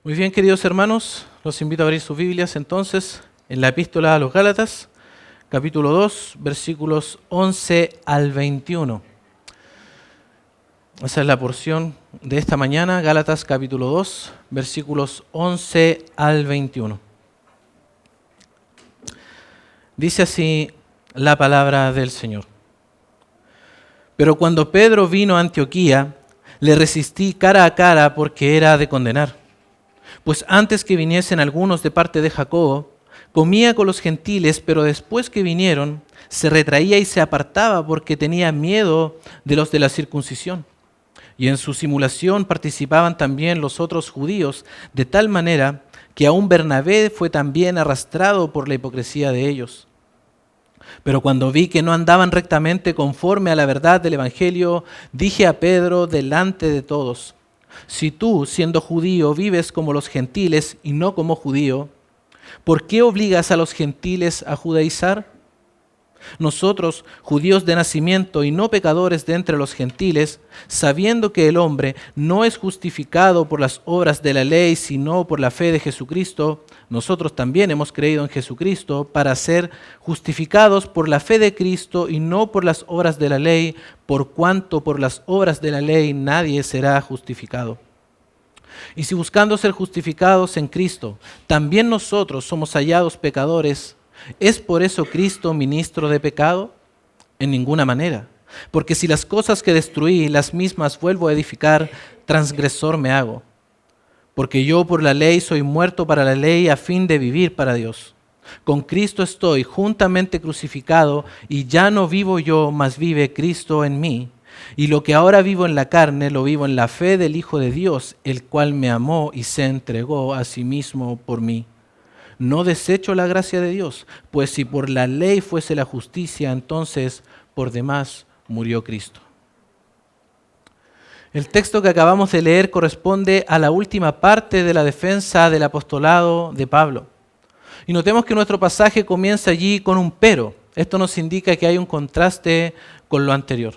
Muy bien, queridos hermanos, los invito a abrir sus Biblias entonces en la epístola a los Gálatas, capítulo 2, versículos 11 al 21. Esa es la porción de esta mañana, Gálatas capítulo 2, versículos 11 al 21. Dice así la palabra del Señor. Pero cuando Pedro vino a Antioquía, le resistí cara a cara porque era de condenar. Pues antes que viniesen algunos de parte de Jacobo, comía con los gentiles, pero después que vinieron, se retraía y se apartaba porque tenía miedo de los de la circuncisión. Y en su simulación participaban también los otros judíos, de tal manera que aún Bernabé fue también arrastrado por la hipocresía de ellos. Pero cuando vi que no andaban rectamente conforme a la verdad del Evangelio, dije a Pedro delante de todos: si tú, siendo judío, vives como los gentiles y no como judío, ¿por qué obligas a los gentiles a judaizar? Nosotros, judíos de nacimiento y no pecadores de entre los gentiles, sabiendo que el hombre no es justificado por las obras de la ley, sino por la fe de Jesucristo, nosotros también hemos creído en Jesucristo para ser justificados por la fe de Cristo y no por las obras de la ley, por cuanto por las obras de la ley nadie será justificado. Y si buscando ser justificados en Cristo, también nosotros somos hallados pecadores, ¿es por eso Cristo ministro de pecado? En ninguna manera. Porque si las cosas que destruí, las mismas vuelvo a edificar, transgresor me hago. Porque yo por la ley soy muerto para la ley a fin de vivir para Dios. Con Cristo estoy juntamente crucificado y ya no vivo yo, mas vive Cristo en mí. Y lo que ahora vivo en la carne, lo vivo en la fe del Hijo de Dios, el cual me amó y se entregó a sí mismo por mí. No desecho la gracia de Dios, pues si por la ley fuese la justicia, entonces por demás murió Cristo. El texto que acabamos de leer corresponde a la última parte de la defensa del apostolado de Pablo. Y notemos que nuestro pasaje comienza allí con un pero. Esto nos indica que hay un contraste con lo anterior.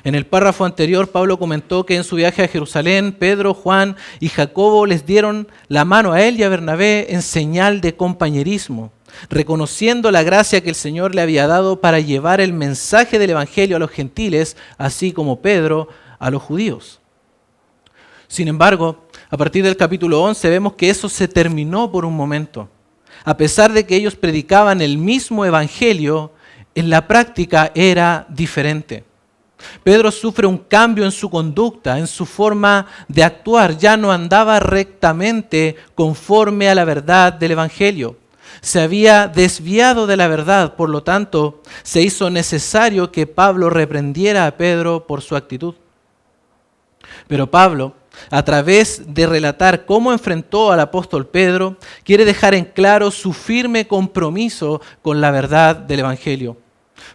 En el párrafo anterior, Pablo comentó que en su viaje a Jerusalén, Pedro, Juan y Jacobo les dieron la mano a él y a Bernabé en señal de compañerismo, reconociendo la gracia que el Señor le había dado para llevar el mensaje del Evangelio a los gentiles, así como Pedro a los judíos. Sin embargo, a partir del capítulo 11 vemos que eso se terminó por un momento. A pesar de que ellos predicaban el mismo Evangelio, en la práctica era diferente. Pedro sufre un cambio en su conducta, en su forma de actuar. Ya no andaba rectamente conforme a la verdad del Evangelio. Se había desviado de la verdad, por lo tanto, se hizo necesario que Pablo reprendiera a Pedro por su actitud. Pero Pablo, a través de relatar cómo enfrentó al apóstol Pedro, quiere dejar en claro su firme compromiso con la verdad del Evangelio.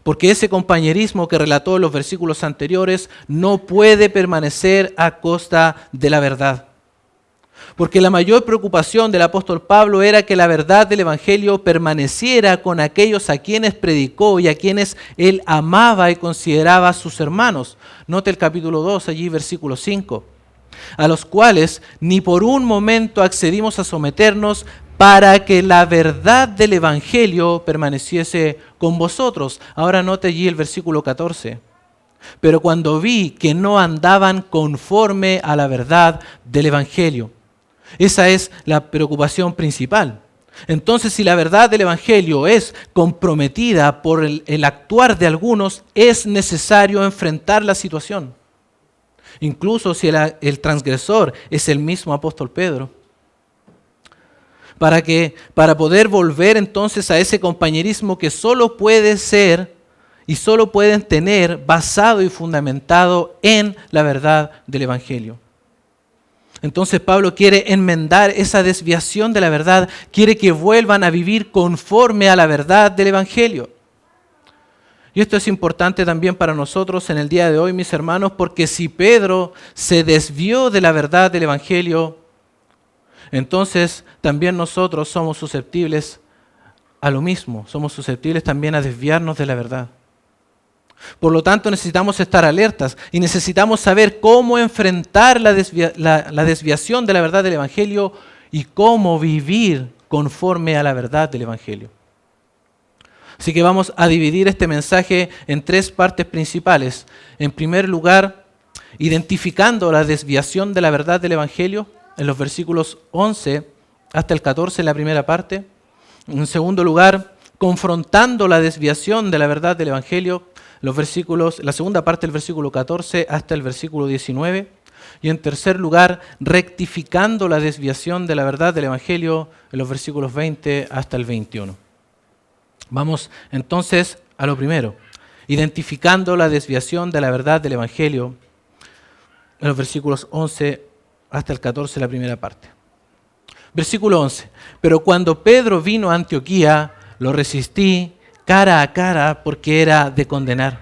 Porque ese compañerismo que relató en los versículos anteriores no puede permanecer a costa de la verdad. Porque la mayor preocupación del apóstol Pablo era que la verdad del Evangelio permaneciera con aquellos a quienes predicó y a quienes él amaba y consideraba sus hermanos. Note el capítulo 2, allí versículo 5. A los cuales ni por un momento accedimos a someternos para que la verdad del Evangelio permaneciese con vosotros. Ahora note allí el versículo 14. Pero cuando vi que no andaban conforme a la verdad del Evangelio. Esa es la preocupación principal. Entonces, si la verdad del Evangelio es comprometida por el actuar de algunos, es necesario enfrentar la situación. Incluso si el transgresor es el mismo apóstol Pedro. Para poder volver entonces a ese compañerismo que solo puede ser y solo pueden tener basado y fundamentado en la verdad del Evangelio. Entonces Pablo quiere enmendar esa desviación de la verdad, quiere que vuelvan a vivir conforme a la verdad del Evangelio. Y esto es importante también para nosotros en el día de hoy, mis hermanos, porque si Pedro se desvió de la verdad del Evangelio, entonces también nosotros somos susceptibles a lo mismo, somos susceptibles también a desviarnos de la verdad. Por lo tanto, necesitamos estar alertas y necesitamos saber cómo enfrentar la desviación de la verdad del Evangelio y cómo vivir conforme a la verdad del Evangelio. Así que vamos a dividir este mensaje en tres partes principales. En primer lugar, identificando la desviación de la verdad del Evangelio, en los versículos 11 hasta el 14 en la primera parte. En segundo lugar, confrontando la desviación de la verdad del Evangelio, la segunda parte del versículo 14 hasta el versículo 19. Y en tercer lugar, rectificando la desviación de la verdad del Evangelio, en los versículos 20 hasta el 21. Vamos entonces a lo primero, identificando la desviación de la verdad del Evangelio, en los versículos 11 hasta el 14, la primera parte. Versículo 11. Pero cuando Pedro vino a Antioquía, lo resistí cara a cara porque era de condenar.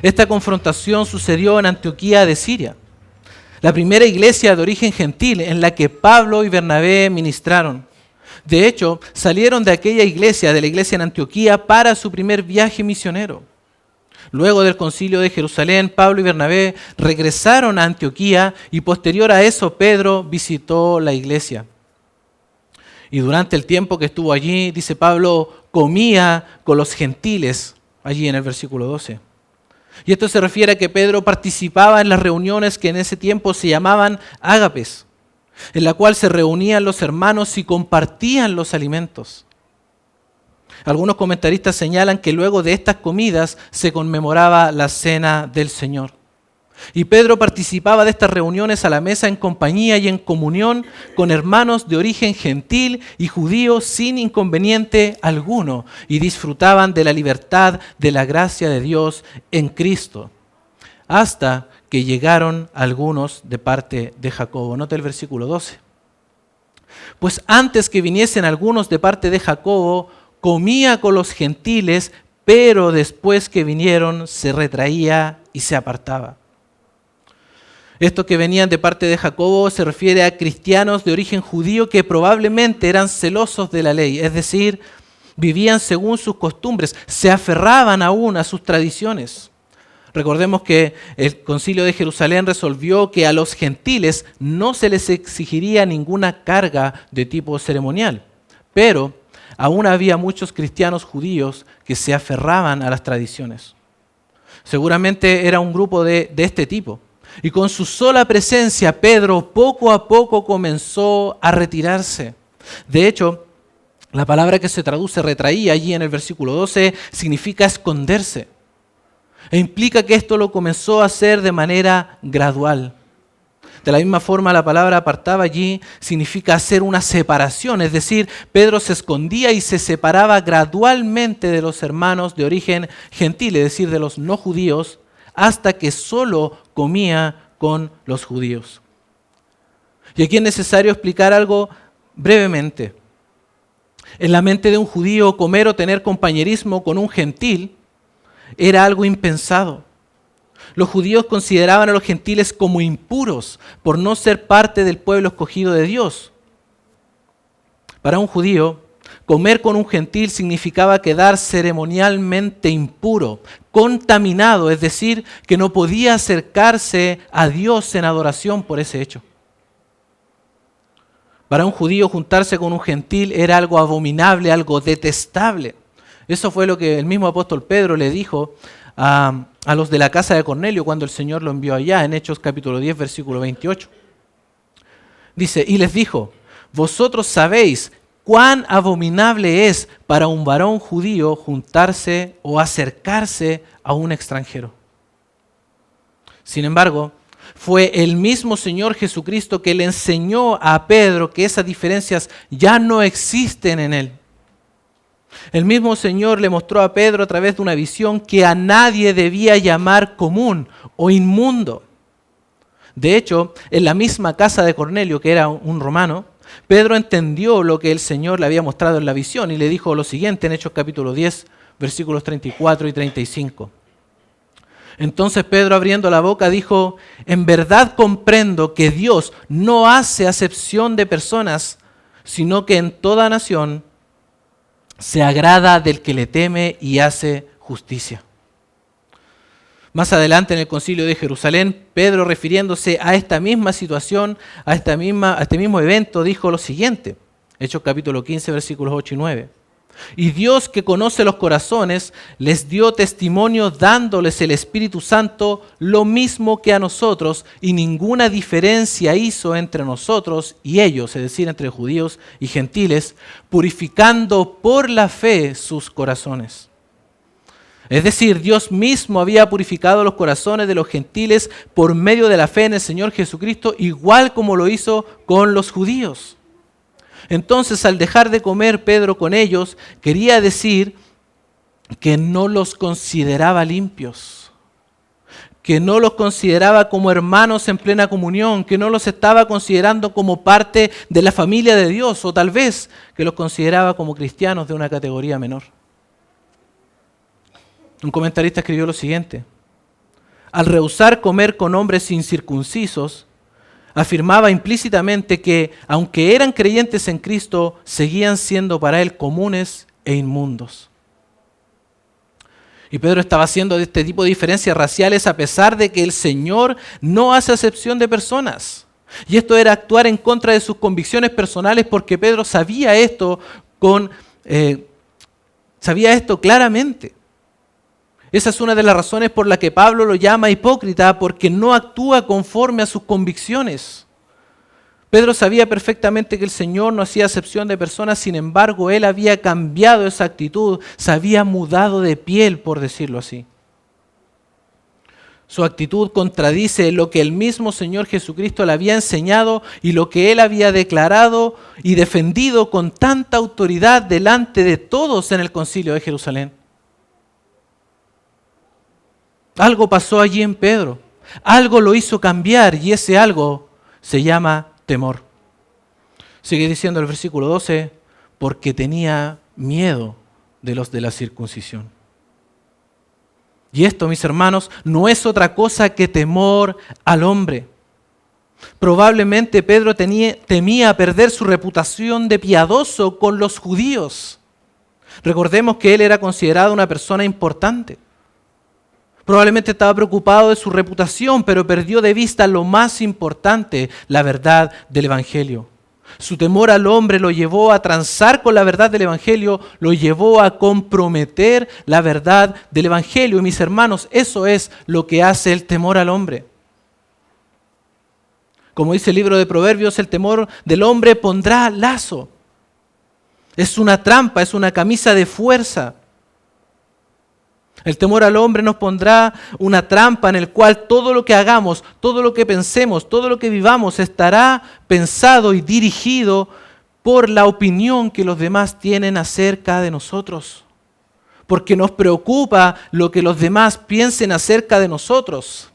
Esta confrontación sucedió en Antioquía de Siria, la primera iglesia de origen gentil en la que Pablo y Bernabé ministraron. De hecho, salieron de aquella iglesia, de la iglesia en Antioquía, para su primer viaje misionero. Luego del concilio de Jerusalén, Pablo y Bernabé regresaron a Antioquía y posterior a eso Pedro visitó la iglesia. Y durante el tiempo que estuvo allí, dice Pablo, comía con los gentiles, allí en el versículo 12. Y esto se refiere a que Pedro participaba en las reuniones que en ese tiempo se llamaban ágapes, en la cual se reunían los hermanos y compartían los alimentos. Algunos comentaristas señalan que luego de estas comidas se conmemoraba la cena del Señor. Y Pedro participaba de estas reuniones a la mesa en compañía y en comunión con hermanos de origen gentil y judío sin inconveniente alguno, y disfrutaban de la libertad de la gracia de Dios en Cristo, hasta que llegaron algunos de parte de Jacobo. Nota el versículo 12. Pues antes que viniesen algunos de parte de Jacobo, comía con los gentiles, pero después que vinieron se retraía y se apartaba. Estos que venían de parte de Jacobo se refiere a cristianos de origen judío que probablemente eran celosos de la ley, es decir, vivían según sus costumbres, se aferraban aún a sus tradiciones. Recordemos que el concilio de Jerusalén resolvió que a los gentiles no se les exigiría ninguna carga de tipo ceremonial, pero aún había muchos cristianos judíos que se aferraban a las tradiciones. Seguramente era un grupo de este tipo. Y con su sola presencia, Pedro poco a poco comenzó a retirarse. De hecho, la palabra que se traduce retraía allí en el versículo 12 significa esconderse. E implica que esto lo comenzó a hacer de manera gradual. De la misma forma, la palabra apartaba allí significa hacer una separación, es decir, Pedro se escondía y se separaba gradualmente de los hermanos de origen gentil, es decir, de los no judíos, hasta que solo comía con los judíos. Y aquí es necesario explicar algo brevemente. En la mente de un judío, comer o tener compañerismo con un gentil era algo impensado. Los judíos consideraban a los gentiles como impuros por no ser parte del pueblo escogido de Dios. Para un judío, comer con un gentil significaba quedar ceremonialmente impuro, contaminado, es decir, que no podía acercarse a Dios en adoración por ese hecho. Para un judío juntarse con un gentil era algo abominable, algo detestable. Eso fue lo que el mismo apóstol Pedro le dijo a los de la casa de Cornelio cuando el Señor lo envió allá, en Hechos capítulo 10, versículo 28. Dice, y les dijo, vosotros sabéis cuán abominable es para un varón judío juntarse o acercarse a un extranjero. Sin embargo, fue el mismo Señor Jesucristo que le enseñó a Pedro que esas diferencias ya no existen en él. El mismo Señor le mostró a Pedro a través de una visión que a nadie debía llamar común o inmundo. De hecho, en la misma casa de Cornelio, que era un romano, Pedro entendió lo que el Señor le había mostrado en la visión y le dijo lo siguiente en Hechos capítulo 10, versículos 34 y 35. Entonces Pedro, abriendo la boca, dijo, en verdad comprendo que Dios no hace acepción de personas, sino que en toda nación se agrada del que le teme y hace justicia. Más adelante en el Concilio de Jerusalén, Pedro, refiriéndose a esta misma situación, a este mismo evento, dijo lo siguiente. Hechos capítulo 15, versículos 8 y 9. Y Dios, que conoce los corazones, les dio testimonio dándoles el Espíritu Santo lo mismo que a nosotros, y ninguna diferencia hizo entre nosotros y ellos, es decir, entre judíos y gentiles, purificando por la fe sus corazones. Es decir, Dios mismo había purificado los corazones de los gentiles por medio de la fe en el Señor Jesucristo, igual como lo hizo con los judíos. Entonces, al dejar de comer Pedro con ellos, quería decir que no los consideraba limpios, que no los consideraba como hermanos en plena comunión, que no los estaba considerando como parte de la familia de Dios, o tal vez que los consideraba como cristianos de una categoría menor. Un comentarista escribió lo siguiente: al rehusar comer con hombres incircuncisos, afirmaba implícitamente que, aunque eran creyentes en Cristo, seguían siendo para él comunes e inmundos. Y Pedro estaba haciendo este tipo de diferencias raciales a pesar de que el Señor no hace acepción de personas. Y esto era actuar en contra de sus convicciones personales, porque Pedro sabía esto claramente. Esa es una de las razones por la que Pablo lo llama hipócrita, porque no actúa conforme a sus convicciones. Pedro sabía perfectamente que el Señor no hacía acepción de personas, sin embargo, él había cambiado esa actitud, se había mudado de piel, por decirlo así. Su actitud contradice lo que el mismo Señor Jesucristo le había enseñado y lo que él había declarado y defendido con tanta autoridad delante de todos en el Concilio de Jerusalén. Algo pasó allí en Pedro, algo lo hizo cambiar, y ese algo se llama temor. Sigue diciendo el versículo 12, porque tenía miedo de los de la circuncisión. Y esto, mis hermanos, no es otra cosa que temor al hombre. Probablemente Pedro temía perder su reputación de piadoso con los judíos. Recordemos que él era considerado una persona importante. Probablemente estaba preocupado de su reputación, pero perdió de vista lo más importante, la verdad del Evangelio. Su temor al hombre lo llevó a transar con la verdad del Evangelio, lo llevó a comprometer la verdad del Evangelio. Y mis hermanos, eso es lo que hace el temor al hombre. Como dice el libro de Proverbios, el temor del hombre pondrá lazo. Es una trampa, es una camisa de fuerza. El temor al hombre nos pondrá una trampa en el cual todo lo que hagamos, todo lo que pensemos, todo lo que vivamos estará pensado y dirigido por la opinión que los demás tienen acerca de nosotros. Porque nos preocupa lo que los demás piensen acerca de nosotros.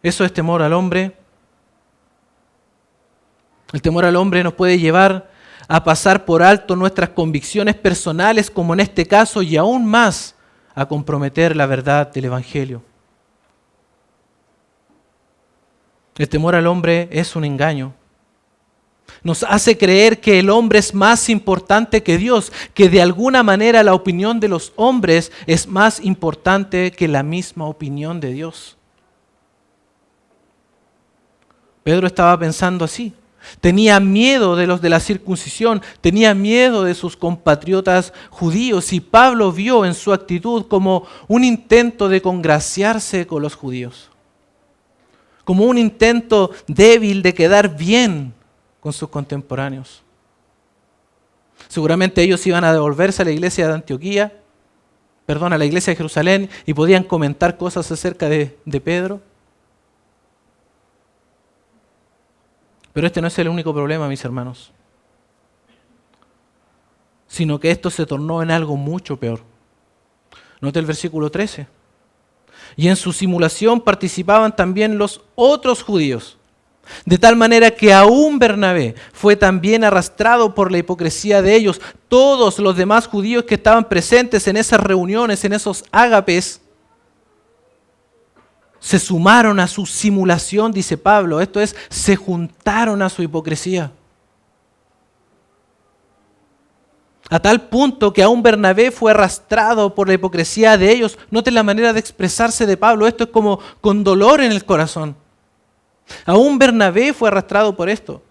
Eso es temor al hombre. El temor al hombre nos puede llevar a pasar por alto nuestras convicciones personales, como en este caso, y aún más a comprometer la verdad del Evangelio. El temor al hombre es un engaño. Nos hace creer que el hombre es más importante que Dios, que de alguna manera la opinión de los hombres es más importante que la misma opinión de Dios. Pedro estaba pensando así. Tenía miedo de los de la circuncisión, tenía miedo de sus compatriotas judíos, y Pablo vio en su actitud como un intento de congraciarse con los judíos, como un intento débil de quedar bien con sus contemporáneos. Seguramente ellos iban a devolverse a la iglesia de a la iglesia de Jerusalén, y podían comentar cosas acerca de Pedro. Pero este no es el único problema, mis hermanos, sino que esto se tornó en algo mucho peor. Note el versículo 13. Y en su simulación participaban también los otros judíos, de tal manera que aún Bernabé fue también arrastrado por la hipocresía de ellos. Todos los demás judíos que estaban presentes en esas reuniones, en esos ágapes, se sumaron a su simulación, dice Pablo. Esto es, se juntaron a su hipocresía. A tal punto que aún Bernabé fue arrastrado por la hipocresía de ellos. Noten la manera de expresarse de Pablo. Esto es como con dolor en el corazón. Aún Bernabé fue arrastrado por esto.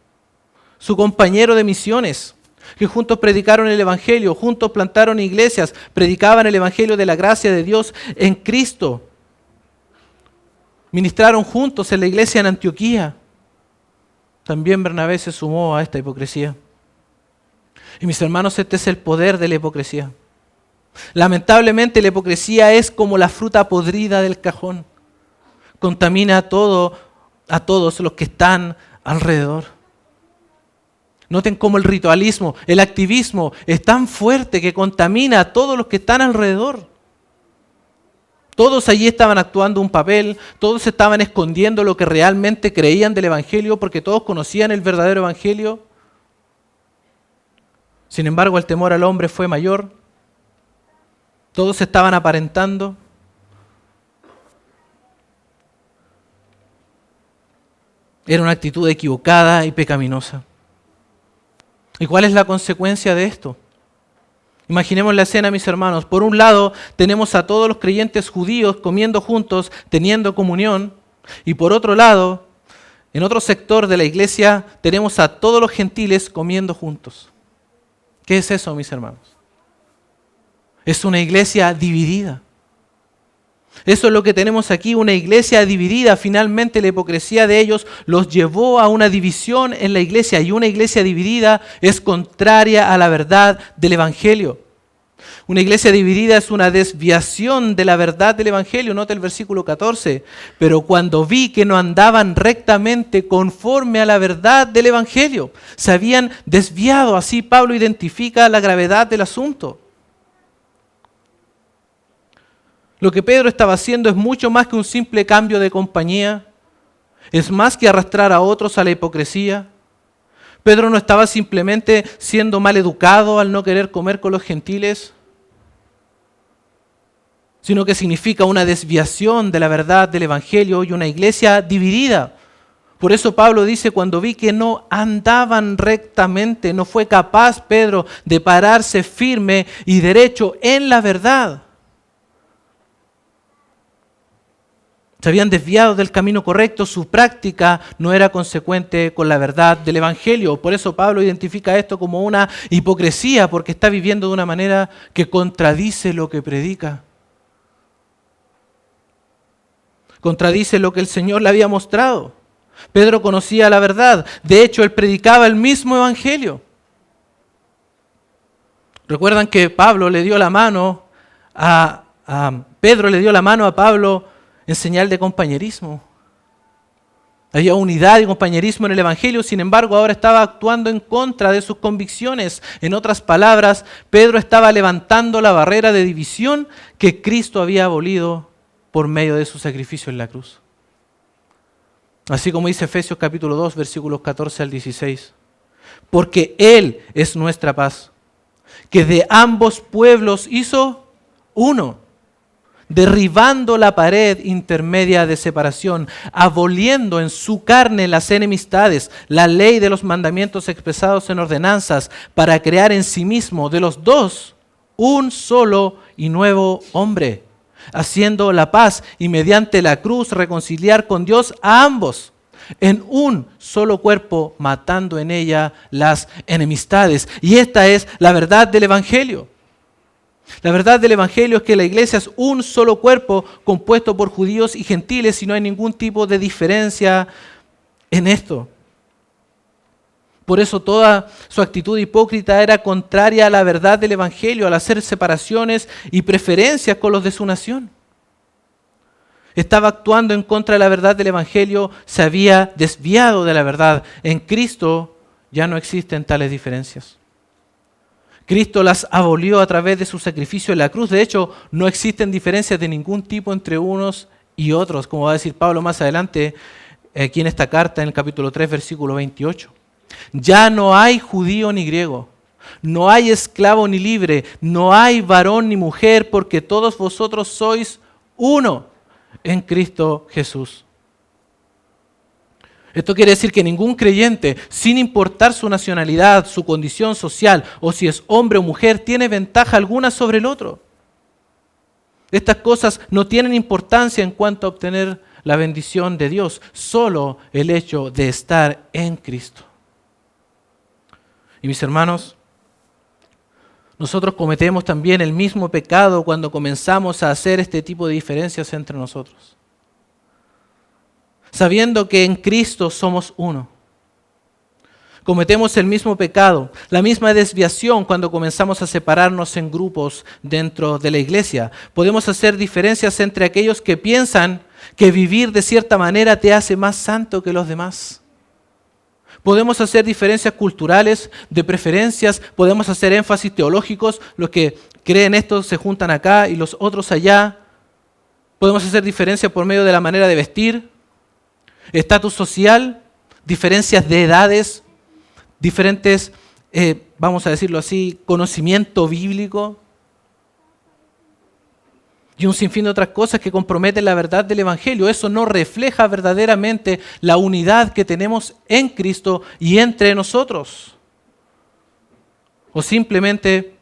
Su compañero de misiones, que juntos predicaron el Evangelio, juntos plantaron iglesias, predicaban el Evangelio de la gracia de Dios en Cristo. Ministraron juntos en la iglesia en Antioquía. También Bernabé se sumó a esta hipocresía. Y mis hermanos, este es el poder de la hipocresía. Lamentablemente la hipocresía es como la fruta podrida del cajón. Contamina a todos los que están alrededor. Noten cómo el ritualismo, el activismo es tan fuerte que contamina a todos los que están alrededor. Todos allí estaban actuando un papel, todos estaban escondiendo lo que realmente creían del Evangelio porque todos conocían el verdadero Evangelio. Sin embargo, el temor al hombre fue mayor. Todos estaban aparentando. Era una actitud equivocada y pecaminosa. ¿Y cuál es la consecuencia de esto? Imaginemos la escena, mis hermanos. Por un lado, tenemos a todos los creyentes judíos comiendo juntos, teniendo comunión. Y por otro lado, en otro sector de la iglesia, tenemos a todos los gentiles comiendo juntos. ¿Qué es eso, mis hermanos? Es una iglesia dividida. Eso es lo que tenemos aquí, una iglesia dividida. Finalmente la hipocresía de ellos los llevó a una división en la iglesia, y una iglesia dividida es contraria a la verdad del Evangelio. Una iglesia dividida es una desviación de la verdad del Evangelio. Nota el versículo 14. Pero cuando vi que no andaban rectamente conforme a la verdad del Evangelio, se habían desviado. Así Pablo identifica la gravedad del asunto. Lo que Pedro estaba haciendo es mucho más que un simple cambio de compañía. Es más que arrastrar a otros a la hipocresía. Pedro no estaba simplemente siendo mal educado al no querer comer con los gentiles, sino que significa una desviación de la verdad del Evangelio y una iglesia dividida. Por eso Pablo dice, cuando vi que no andaban rectamente, no fue capaz Pedro de pararse firme y derecho en la verdad. Se habían desviado del camino correcto, su práctica no era consecuente con la verdad del Evangelio. Por eso Pablo identifica esto como una hipocresía, porque está viviendo de una manera que contradice lo que predica. Contradice lo que el Señor le había mostrado. Pedro conocía la verdad, de hecho él predicaba el mismo Evangelio. Recuerdan que Pedro le dio la mano a Pablo en señal de compañerismo. Había unidad y compañerismo en el Evangelio, sin embargo ahora estaba actuando en contra de sus convicciones. En otras palabras, Pedro estaba levantando la barrera de división que Cristo había abolido por medio de su sacrificio en la cruz. Así como dice Efesios capítulo 2, versículos 14 al 16. Porque Él es nuestra paz, que de ambos pueblos hizo uno, derribando la pared intermedia de separación, aboliendo en su carne las enemistades, la ley de los mandamientos expresados en ordenanzas, para crear en sí mismo de los dos un solo y nuevo hombre, haciendo la paz y mediante la cruz reconciliar con Dios a ambos en un solo cuerpo, matando en ella las enemistades. Y esta es la verdad del Evangelio. La verdad del Evangelio es que la iglesia es un solo cuerpo compuesto por judíos y gentiles y no hay ningún tipo de diferencia en esto. Por eso toda su actitud hipócrita era contraria a la verdad del Evangelio, al hacer separaciones y preferencias con los de su nación. Estaba actuando en contra de la verdad del Evangelio, se había desviado de la verdad. En Cristo ya no existen tales diferencias. Cristo las abolió a través de su sacrificio en la cruz. De hecho, no existen diferencias de ningún tipo entre unos y otros, como va a decir Pablo más adelante aquí en esta carta, en el capítulo 3, versículo 28. Ya no hay judío ni griego, no hay esclavo ni libre, no hay varón ni mujer, porque todos vosotros sois uno en Cristo Jesús. Esto quiere decir que ningún creyente, sin importar su nacionalidad, su condición social o si es hombre o mujer, tiene ventaja alguna sobre el otro. Estas cosas no tienen importancia en cuanto a obtener la bendición de Dios, solo el hecho de estar en Cristo. Y mis hermanos, nosotros cometemos también el mismo pecado cuando comenzamos a hacer este tipo de diferencias entre nosotros. Sabiendo que en Cristo somos uno. Cometemos el mismo pecado, la misma desviación cuando comenzamos a separarnos en grupos dentro de la iglesia. Podemos hacer diferencias entre aquellos que piensan que vivir de cierta manera te hace más santo que los demás. Podemos hacer diferencias culturales, de preferencias, podemos hacer énfasis teológicos, los que creen esto se juntan acá y los otros allá. Podemos hacer diferencias por medio de la manera de vestir, estatus social, diferencias de edades, diferentes, vamos a decirlo así, conocimiento bíblico y un sinfín de otras cosas que comprometen la verdad del Evangelio. Eso no refleja verdaderamente la unidad que tenemos en Cristo y entre nosotros. O simplemente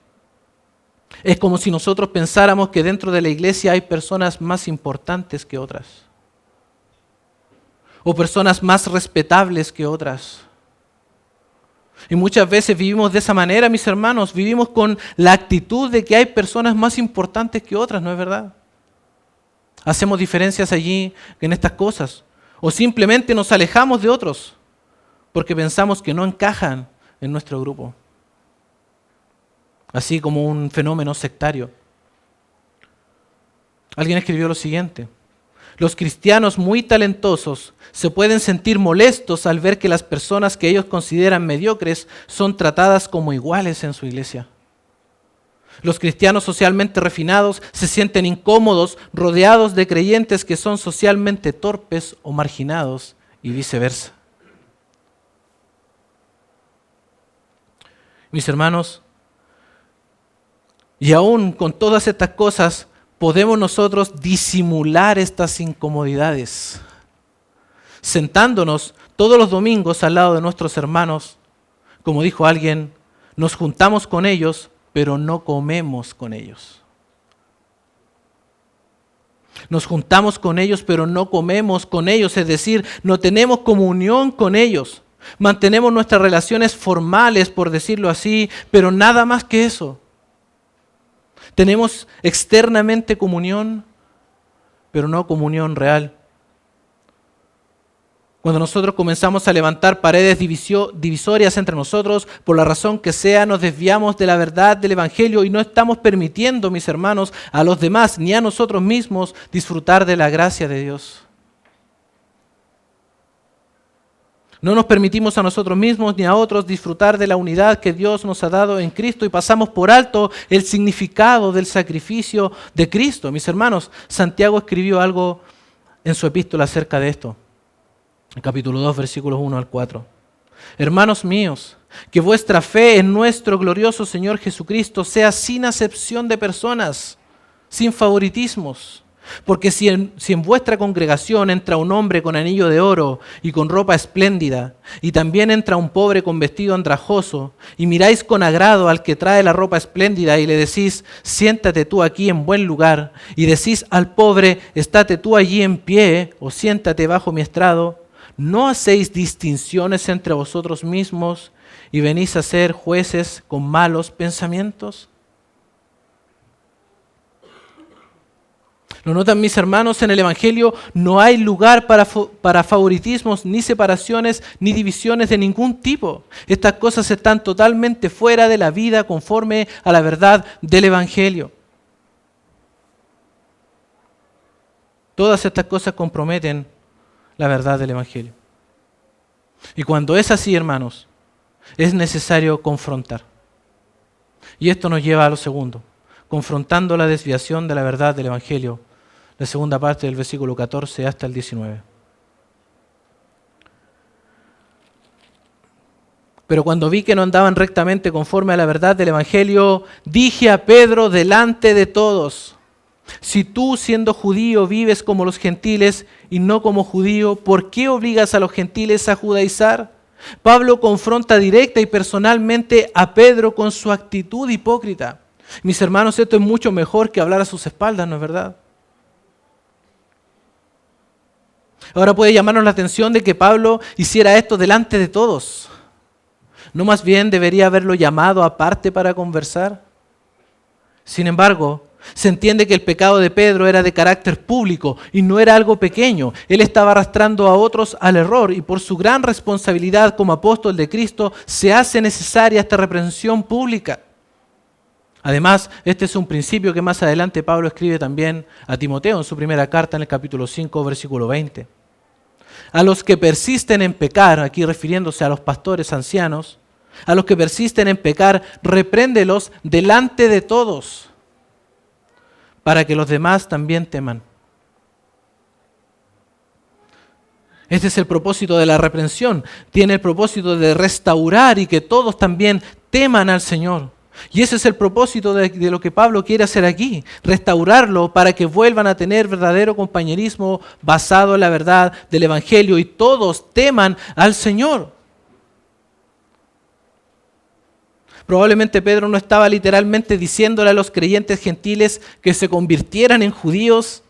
es como si nosotros pensáramos que dentro de la iglesia hay personas más importantes que otras. O personas más respetables que otras. Y muchas veces vivimos de esa manera, mis hermanos, vivimos con la actitud de que hay personas más importantes que otras, ¿no es verdad? Hacemos diferencias allí en estas cosas. O simplemente nos alejamos de otros porque pensamos que no encajan en nuestro grupo. Así como un fenómeno sectario. Alguien escribió lo siguiente: los cristianos muy talentosos se pueden sentir molestos al ver que las personas que ellos consideran mediocres son tratadas como iguales en su iglesia. Los cristianos socialmente refinados se sienten incómodos rodeados de creyentes que son socialmente torpes o marginados y viceversa. Mis hermanos, y aún con todas estas cosas, podemos nosotros disimular estas incomodidades, sentándonos todos los domingos al lado de nuestros hermanos. Como dijo alguien, nos juntamos con ellos, pero no comemos con ellos. Nos juntamos con ellos, pero no comemos con ellos, es decir, no tenemos comunión con ellos. Mantenemos nuestras relaciones formales, por decirlo así, pero nada más que eso. Tenemos externamente comunión, pero no comunión real. Cuando nosotros comenzamos a levantar paredes divisorias entre nosotros, por la razón que sea, nos desviamos de la verdad del Evangelio y no estamos permitiendo, mis hermanos, a los demás ni a nosotros mismos disfrutar de la gracia de Dios. No nos permitimos a nosotros mismos ni a otros disfrutar de la unidad que Dios nos ha dado en Cristo y pasamos por alto el significado del sacrificio de Cristo. Mis hermanos, Santiago escribió algo en su epístola acerca de esto. En capítulo 2, versículos 1 al 4. Hermanos míos, que vuestra fe en nuestro glorioso Señor Jesucristo sea sin acepción de personas, sin favoritismos. Porque si en vuestra congregación entra un hombre con anillo de oro y con ropa espléndida, y también entra un pobre con vestido andrajoso, y miráis con agrado al que trae la ropa espléndida y le decís, siéntate tú aquí en buen lugar, y decís al pobre, estate tú allí en pie, o siéntate bajo mi estrado, ¿no hacéis distinciones entre vosotros mismos y venís a ser jueces con malos pensamientos? ¿Lo notan, mis hermanos? En el Evangelio no hay lugar para favoritismos, ni separaciones, ni divisiones de ningún tipo. Estas cosas están totalmente fuera de la vida conforme a la verdad del Evangelio. Todas estas cosas comprometen la verdad del Evangelio. Y cuando es así, hermanos, es necesario confrontar. Y esto nos lleva a lo segundo, confrontando la desviación de la verdad del Evangelio. La segunda parte del versículo 14 hasta el 19. Pero cuando vi que no andaban rectamente conforme a la verdad del Evangelio, dije a Pedro delante de todos, Si tú, siendo judío, vives como los gentiles y no como judío, ¿por qué obligas a los gentiles a judaizar? Pablo confronta directa y personalmente a Pedro con su actitud hipócrita. Mis hermanos, esto es mucho mejor que hablar a sus espaldas, ¿no es verdad? Ahora puede llamarnos la atención de que Pablo hiciera esto delante de todos. ¿No más bien debería haberlo llamado aparte para conversar? Sin embargo, se entiende que el pecado de Pedro era de carácter público y no era algo pequeño. Él estaba arrastrando a otros al error y por su gran responsabilidad como apóstol de Cristo se hace necesaria esta reprensión pública. Además, este es un principio que más adelante Pablo escribe también a Timoteo en su primera carta en el capítulo 5, versículo 20. A los que persisten en pecar, aquí refiriéndose a los pastores ancianos, a los que persisten en pecar, repréndelos delante de todos, para que los demás también teman. Este es el propósito de la reprensión. Tiene el propósito de restaurar y que todos también teman al Señor. Y ese es el propósito de lo que Pablo quiere hacer aquí, restaurarlo para que vuelvan a tener verdadero compañerismo basado en la verdad del Evangelio y todos teman al Señor. Probablemente Pedro no estaba literalmente diciéndole a los creyentes gentiles que se convirtieran en judíos,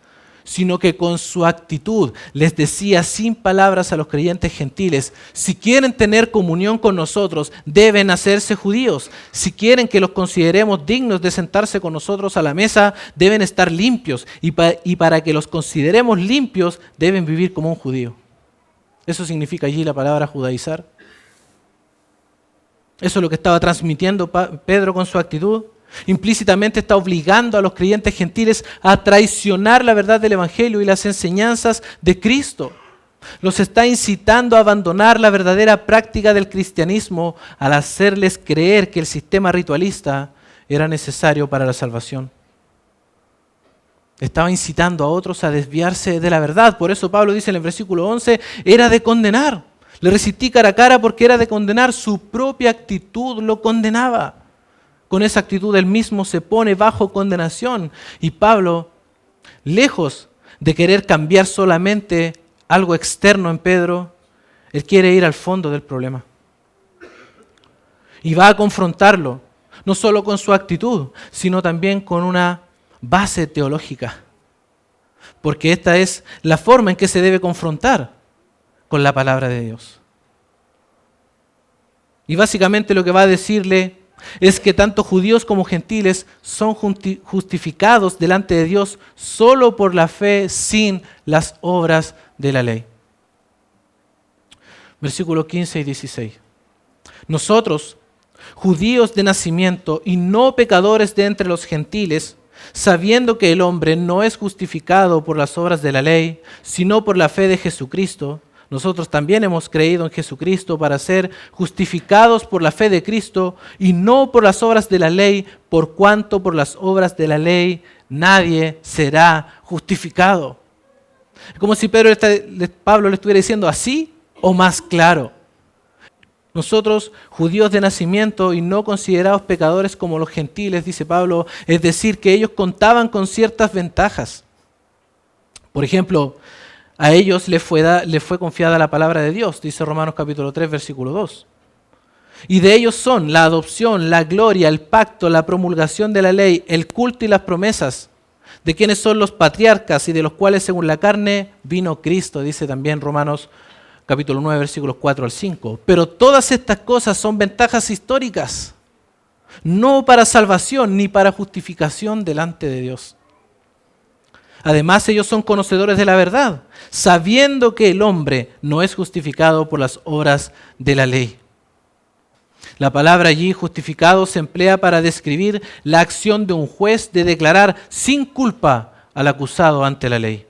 sino que con su actitud les decía sin palabras a los creyentes gentiles: si quieren tener comunión con nosotros, deben hacerse judíos. Si quieren que los consideremos dignos de sentarse con nosotros a la mesa, deben estar limpios. Y para que los consideremos limpios, deben vivir como un judío. Eso significa allí la palabra judaizar. Eso es lo que estaba transmitiendo Pedro con su actitud. Implícitamente está obligando a los creyentes gentiles a traicionar la verdad del Evangelio y las enseñanzas de Cristo. Los está incitando a abandonar la verdadera práctica del cristianismo al hacerles creer que el sistema ritualista era necesario para la salvación. Estaba incitando a otros a desviarse de la verdad. Por eso Pablo dice en el versículo 11, era de condenar. Le resistí cara a cara porque era de condenar. Su propia actitud lo condenaba. Con esa actitud él mismo se pone bajo condenación. Y Pablo, lejos de querer cambiar solamente algo externo en Pedro, él quiere ir al fondo del problema. Y va a confrontarlo, no solo con su actitud, sino también con una base teológica. Porque esta es la forma en que se debe confrontar con la palabra de Dios. Y básicamente lo que va a decirle es que tanto judíos como gentiles son justificados delante de Dios solo por la fe, sin las obras de la ley. Versículos 15 y 16. Nosotros, judíos de nacimiento y no pecadores de entre los gentiles, sabiendo que el hombre no es justificado por las obras de la ley, sino por la fe de Jesucristo, nosotros también hemos creído en Jesucristo para ser justificados por la fe de Cristo y no por las obras de la ley, por cuanto por las obras de la ley nadie será justificado. Es como si Pablo le estuviera diciendo así o más claro. Nosotros, judíos de nacimiento y no considerados pecadores como los gentiles, dice Pablo, es decir, que ellos contaban con ciertas ventajas. Por ejemplo, a ellos les fue confiada la palabra de Dios, dice Romanos capítulo 3, versículo 2. Y de ellos son la adopción, la gloria, el pacto, la promulgación de la ley, el culto y las promesas, de quienes son los patriarcas y de los cuales según la carne vino Cristo, dice también Romanos capítulo 9, versículos 4 al 5. Pero todas estas cosas son ventajas históricas, no para salvación ni para justificación delante de Dios. Además, ellos son conocedores de la verdad, sabiendo que el hombre no es justificado por las obras de la ley. La palabra allí, justificado, se emplea para describir la acción de un juez de declarar sin culpa al acusado ante la ley.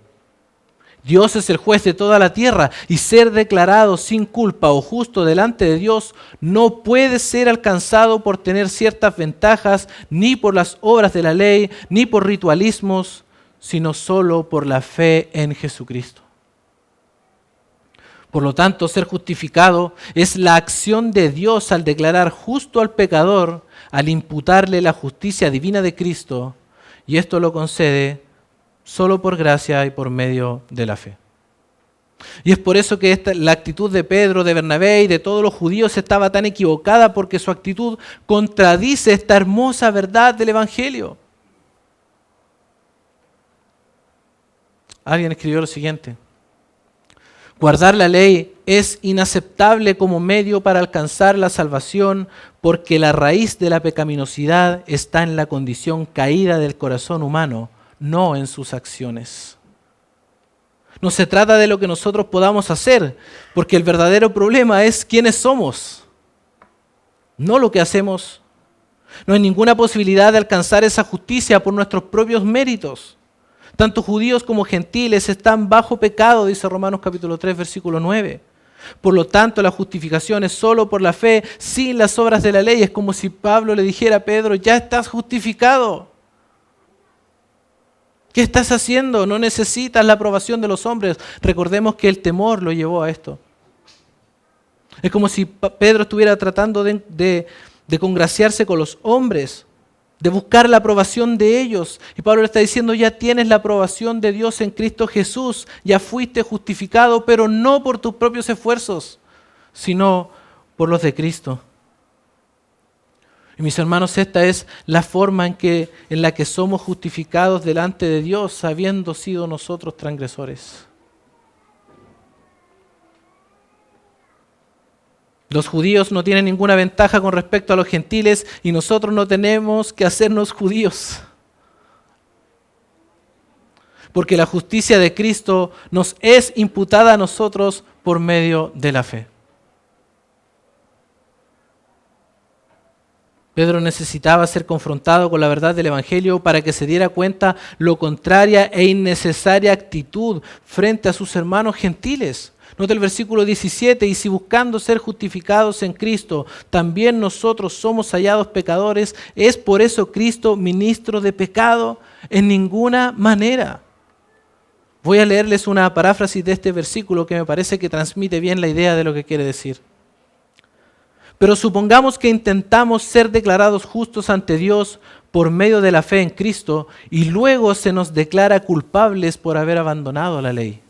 Dios es el juez de toda la tierra y ser declarado sin culpa o justo delante de Dios no puede ser alcanzado por tener ciertas ventajas, ni por las obras de la ley, ni por ritualismos, sino solo por la fe en Jesucristo. Por lo tanto, ser justificado es la acción de Dios al declarar justo al pecador, al imputarle la justicia divina de Cristo, y esto lo concede solo por gracia y por medio de la fe. Y es por eso que la actitud de Pedro, de Bernabé y de todos los judíos estaba tan equivocada, porque su actitud contradice esta hermosa verdad del Evangelio. Alguien escribió lo siguiente: guardar la ley es inaceptable como medio para alcanzar la salvación, porque la raíz de la pecaminosidad está en la condición caída del corazón humano, no en sus acciones. No se trata de lo que nosotros podamos hacer, porque el verdadero problema es quiénes somos, no lo que hacemos. No hay ninguna posibilidad de alcanzar esa justicia por nuestros propios méritos. Tanto judíos como gentiles están bajo pecado, dice Romanos capítulo 3, versículo 9. Por lo tanto, la justificación es solo por la fe, sin las obras de la ley. Es como si Pablo le dijera a Pedro: ya estás justificado. ¿Qué estás haciendo? No necesitas la aprobación de los hombres. Recordemos que el temor lo llevó a esto. Es como si Pedro estuviera tratando de congraciarse con los hombres, de buscar la aprobación de ellos. Y Pablo le está diciendo: ya tienes la aprobación de Dios en Cristo Jesús, ya fuiste justificado, pero no por tus propios esfuerzos, sino por los de Cristo. Y mis hermanos, esta es la forma en la que somos justificados delante de Dios, habiendo sido nosotros transgresores. Los judíos no tienen ninguna ventaja con respecto a los gentiles y nosotros no tenemos que hacernos judíos. Porque la justicia de Cristo nos es imputada a nosotros por medio de la fe. Pedro necesitaba ser confrontado con la verdad del Evangelio para que se diera cuenta lo contraria e innecesaria actitud frente a sus hermanos gentiles. Nota el versículo 17: y si buscando ser justificados en Cristo, también nosotros somos hallados pecadores, ¿es por eso Cristo ministro de pecado? En ninguna manera. Voy a leerles una paráfrasis de este versículo que me parece que transmite bien la idea de lo que quiere decir. Pero supongamos que intentamos ser declarados justos ante Dios por medio de la fe en Cristo y luego se nos declara culpables por haber abandonado la ley.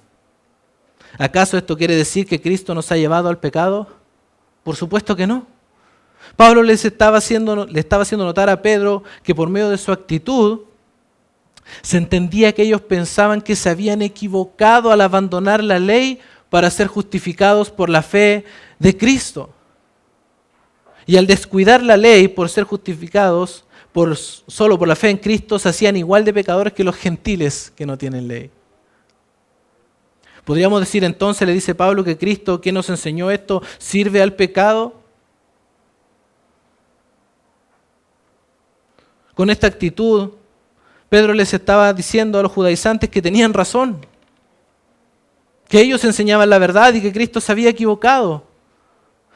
¿Acaso esto quiere decir que Cristo nos ha llevado al pecado? Por supuesto que no. Pablo le estaba haciendo notar a Pedro que por medio de su actitud se entendía que ellos pensaban que se habían equivocado al abandonar la ley para ser justificados por la fe de Cristo. Y al descuidar la ley por ser justificados solo por la fe en Cristo, se hacían igual de pecadores que los gentiles que no tienen ley. Podríamos decir entonces, le dice Pablo, que Cristo, que nos enseñó esto, sirve al pecado. Con esta actitud, Pedro les estaba diciendo a los judaizantes que tenían razón, que ellos enseñaban la verdad y que Cristo se había equivocado.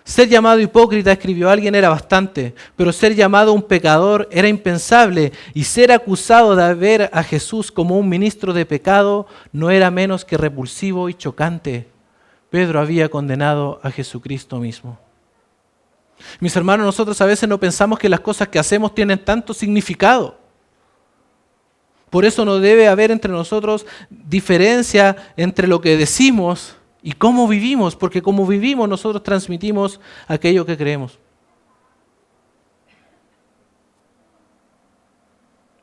Ser llamado hipócrita, escribió alguien, era bastante, pero ser llamado un pecador era impensable, y ser acusado de ver a Jesús como un ministro de pecado no era menos que repulsivo y chocante. Pedro había condenado a Jesucristo mismo. Mis hermanos, nosotros a veces no pensamos que las cosas que hacemos tienen tanto significado. Por eso no debe haber entre nosotros diferencia entre lo que decimos y cómo vivimos, porque como vivimos nosotros transmitimos aquello que creemos.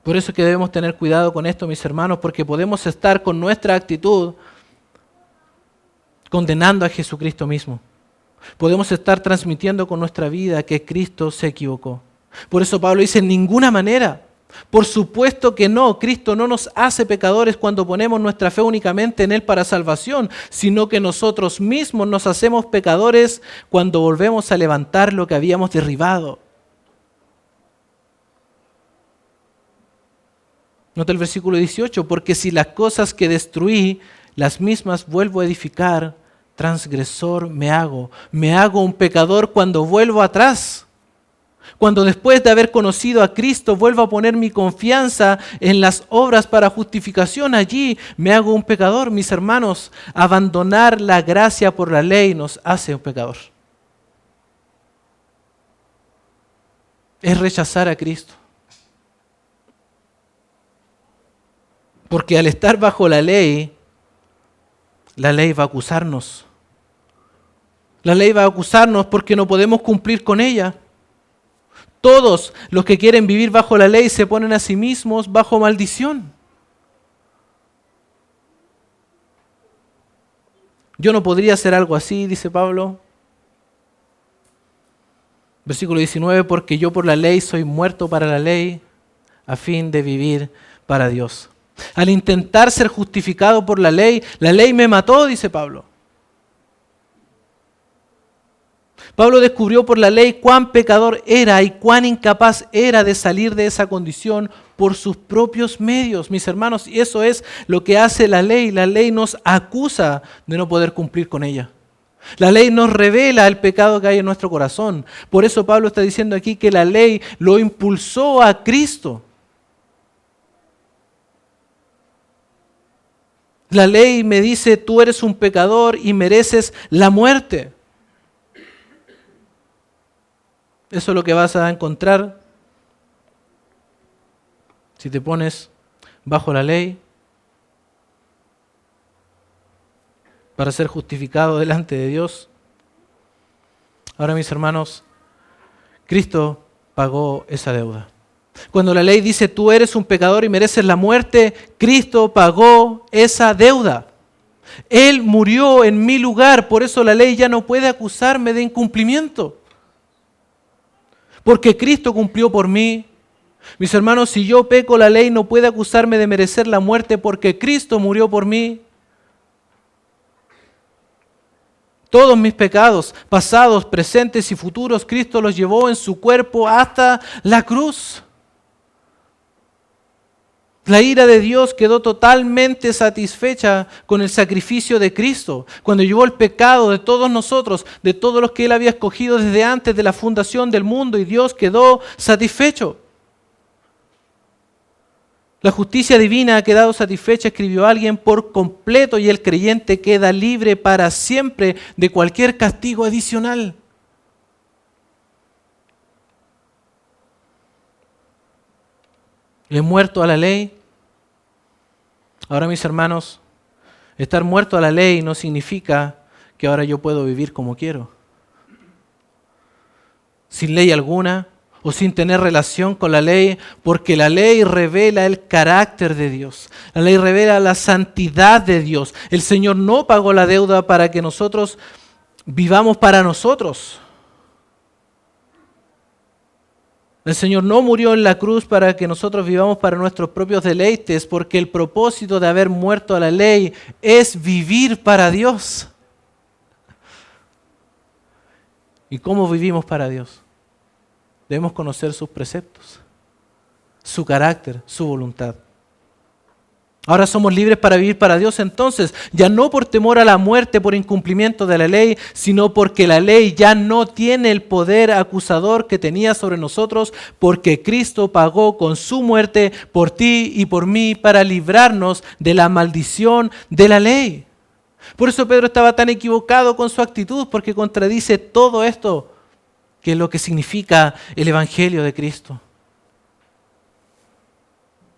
Por eso es que debemos tener cuidado con esto, mis hermanos, porque podemos estar con nuestra actitud condenando a Jesucristo mismo. Podemos estar transmitiendo con nuestra vida que Cristo se equivocó. Por eso Pablo dice: en ninguna manera. Por supuesto que no, Cristo no nos hace pecadores cuando ponemos nuestra fe únicamente en Él para salvación, sino que nosotros mismos nos hacemos pecadores cuando volvemos a levantar lo que habíamos derribado. Nota el versículo 18: porque si las cosas que destruí, las mismas vuelvo a edificar, transgresor me hago un pecador cuando vuelvo atrás. Cuando después de haber conocido a Cristo vuelvo a poner mi confianza en las obras para justificación, allí me hago un pecador. Mis hermanos, abandonar la gracia por la ley nos hace un pecador. Es rechazar a Cristo. Porque al estar bajo la ley va a acusarnos. La ley va a acusarnos porque no podemos cumplir con ella. Todos los que quieren vivir bajo la ley se ponen a sí mismos bajo maldición. Yo no podría hacer algo así, dice Pablo. Versículo 19, porque yo por la ley soy muerto para la ley, a fin de vivir para Dios. Al intentar ser justificado por la ley me mató, dice Pablo. Pablo descubrió por la ley cuán pecador era y cuán incapaz era de salir de esa condición por sus propios medios, mis hermanos. Y eso es lo que hace la ley. La ley nos acusa de no poder cumplir con ella. La ley nos revela el pecado que hay en nuestro corazón. Por eso Pablo está diciendo aquí que la ley lo impulsó a Cristo. La ley me dice, tú eres un pecador y mereces la muerte. Eso es lo que vas a encontrar si te pones bajo la ley para ser justificado delante de Dios. Ahora, mis hermanos, Cristo pagó esa deuda. Cuando la ley dice tú eres un pecador y mereces la muerte, Cristo pagó esa deuda. Él murió en mi lugar, por eso la ley ya no puede acusarme de incumplimiento. Porque Cristo cumplió por mí. Mis hermanos, si yo peco, la ley no puede acusarme de merecer la muerte porque Cristo murió por mí. Todos mis pecados, pasados, presentes y futuros, Cristo los llevó en su cuerpo hasta la cruz. La ira de Dios quedó totalmente satisfecha con el sacrificio de Cristo, cuando llevó el pecado de todos nosotros, de todos los que Él había escogido desde antes de la fundación del mundo, y Dios quedó satisfecho. La justicia divina ha quedado satisfecha, escribió alguien, por completo, y el creyente queda libre para siempre de cualquier castigo adicional. He muerto a la ley. Ahora, mis hermanos, estar muerto a la ley no significa que ahora yo puedo vivir como quiero. Sin ley alguna o sin tener relación con la ley, porque la ley revela el carácter de Dios. La ley revela la santidad de Dios. El Señor no pagó la deuda para que nosotros vivamos para nosotros. El Señor no murió en la cruz para que nosotros vivamos para nuestros propios deleites, porque el propósito de haber muerto a la ley es vivir para Dios. ¿Y cómo vivimos para Dios? Debemos conocer sus preceptos, su carácter, su voluntad. Ahora somos libres para vivir para Dios entonces, ya no por temor a la muerte por incumplimiento de la ley, sino porque la ley ya no tiene el poder acusador que tenía sobre nosotros, porque Cristo pagó con su muerte por ti y por mí para librarnos de la maldición de la ley. Por eso Pedro estaba tan equivocado con su actitud, porque contradice todo esto, que es lo que significa el Evangelio de Cristo.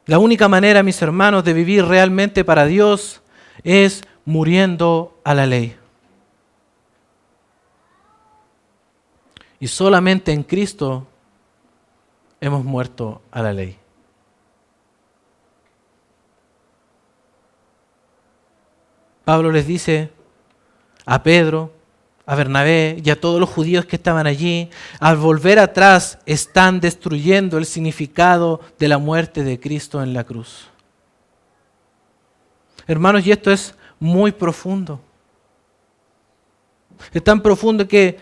La única manera, mis hermanos, de vivir realmente para Dios es muriendo a la ley. Y solamente en Cristo hemos muerto a la ley. Pablo les dice a Pedro, a Bernabé y a todos los judíos que estaban allí, al volver atrás están destruyendo el significado de la muerte de Cristo en la cruz. Hermanos, y esto es muy profundo. Es tan profundo que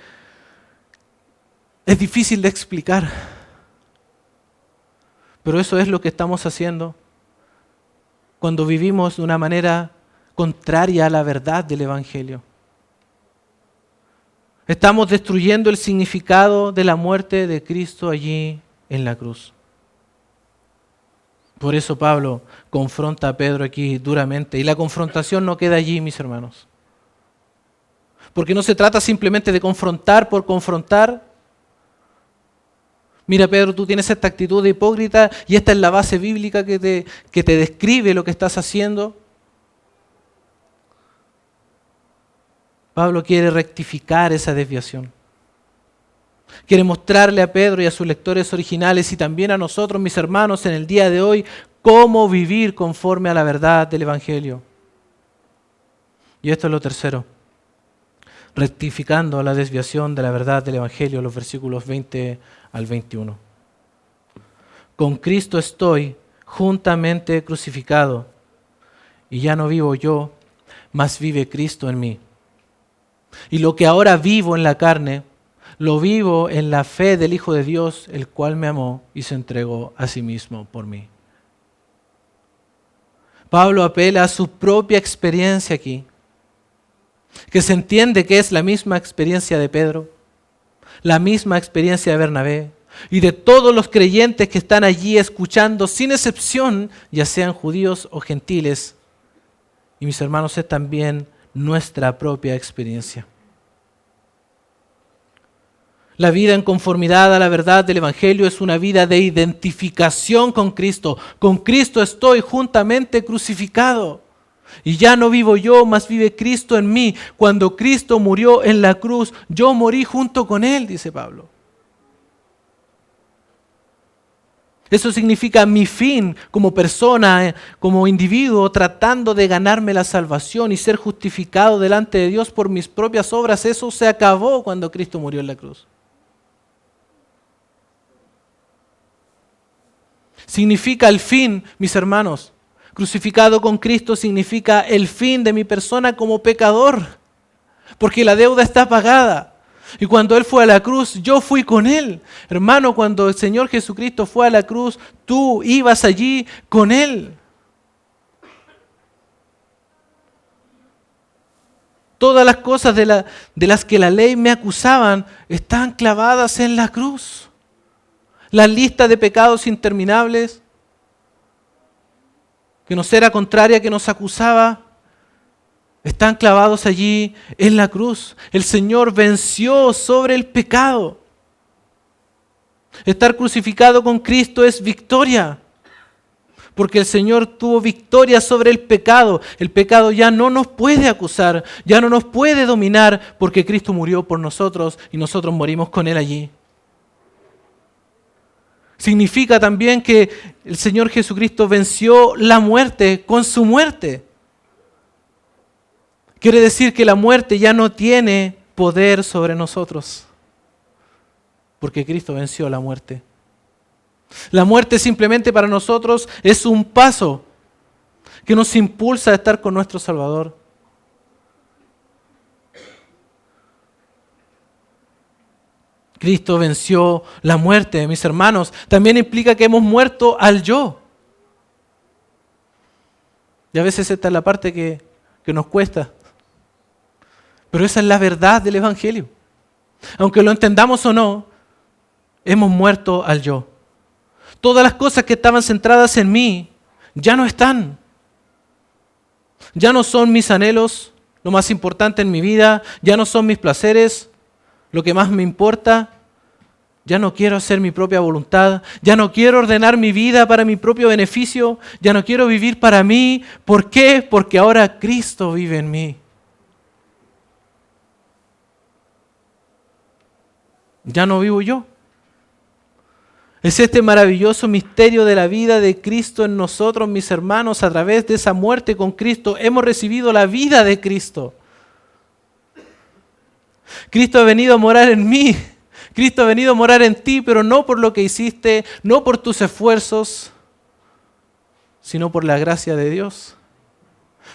es difícil de explicar. Pero eso es lo que estamos haciendo cuando vivimos de una manera contraria a la verdad del Evangelio. Estamos destruyendo el significado de la muerte de Cristo allí en la cruz. Por eso Pablo confronta a Pedro aquí duramente. Y la confrontación no queda allí, mis hermanos. Porque no se trata simplemente de confrontar por confrontar. Mira, Pedro, tú tienes esta actitud de hipócrita y esta es la base bíblica que te describe lo que estás haciendo. Pablo quiere rectificar esa desviación. Quiere mostrarle a Pedro y a sus lectores originales y también a nosotros, mis hermanos, en el día de hoy, cómo vivir conforme a la verdad del Evangelio. Y esto es lo tercero, rectificando la desviación de la verdad del Evangelio, los versículos 20 al 21. Con Cristo estoy juntamente crucificado, y ya no vivo yo, mas vive Cristo en mí. Y lo que ahora vivo en la carne, lo vivo en la fe del Hijo de Dios, el cual me amó y se entregó a sí mismo por mí. Pablo apela a su propia experiencia aquí, que se entiende que es la misma experiencia de Pedro, la misma experiencia de Bernabé y de todos los creyentes que están allí escuchando, sin excepción, ya sean judíos o gentiles. Y mis hermanos, es también nuestra propia experiencia. La vida en conformidad a la verdad del Evangelio es una vida de identificación con Cristo. Con Cristo estoy juntamente crucificado. Y ya no vivo yo, mas vive Cristo en mí. Cuando Cristo murió en la cruz, yo morí junto con Él, dice Pablo. Eso significa mi fin como persona, como individuo, tratando de ganarme la salvación y ser justificado delante de Dios por mis propias obras. Eso se acabó cuando Cristo murió en la cruz. Significa el fin, mis hermanos. Crucificado con Cristo significa el fin de mi persona como pecador, porque la deuda está pagada. Y cuando Él fue a la cruz, yo fui con Él. Hermano, cuando el Señor Jesucristo fue a la cruz, tú ibas allí con Él. Todas las cosas de las que la ley me acusaban están clavadas en la cruz. La lista de pecados interminables, que nos era contraria, que nos acusaba, están clavados allí en la cruz. El Señor venció sobre el pecado. Estar crucificado con Cristo es victoria, porque el Señor tuvo victoria sobre el pecado. El pecado ya no nos puede acusar, ya no nos puede dominar, porque Cristo murió por nosotros y nosotros morimos con Él allí. Significa también que el Señor Jesucristo venció la muerte con su muerte. Quiere decir que la muerte ya no tiene poder sobre nosotros, porque Cristo venció la muerte. La muerte simplemente para nosotros es un paso que nos impulsa a estar con nuestro Salvador. Cristo venció la muerte, mis hermanos. También implica que hemos muerto al yo. Y a veces esta es la parte que nos cuesta. Pero esa es la verdad del Evangelio. Aunque lo entendamos o no, hemos muerto al yo. Todas las cosas que estaban centradas en mí ya no están. Ya no son mis anhelos lo más importante en mi vida. Ya no son mis placeres lo que más me importa. Ya no quiero hacer mi propia voluntad. Ya no quiero ordenar mi vida para mi propio beneficio. Ya no quiero vivir para mí. ¿Por qué? Porque ahora Cristo vive en mí. Ya no vivo yo. Es este maravilloso misterio de la vida de Cristo en nosotros, mis hermanos. A través de esa muerte con Cristo hemos recibido la vida de Cristo. Cristo ha venido a morar en mí. Cristo ha venido a morar en ti, pero no por lo que hiciste, no por tus esfuerzos, sino por la gracia de Dios.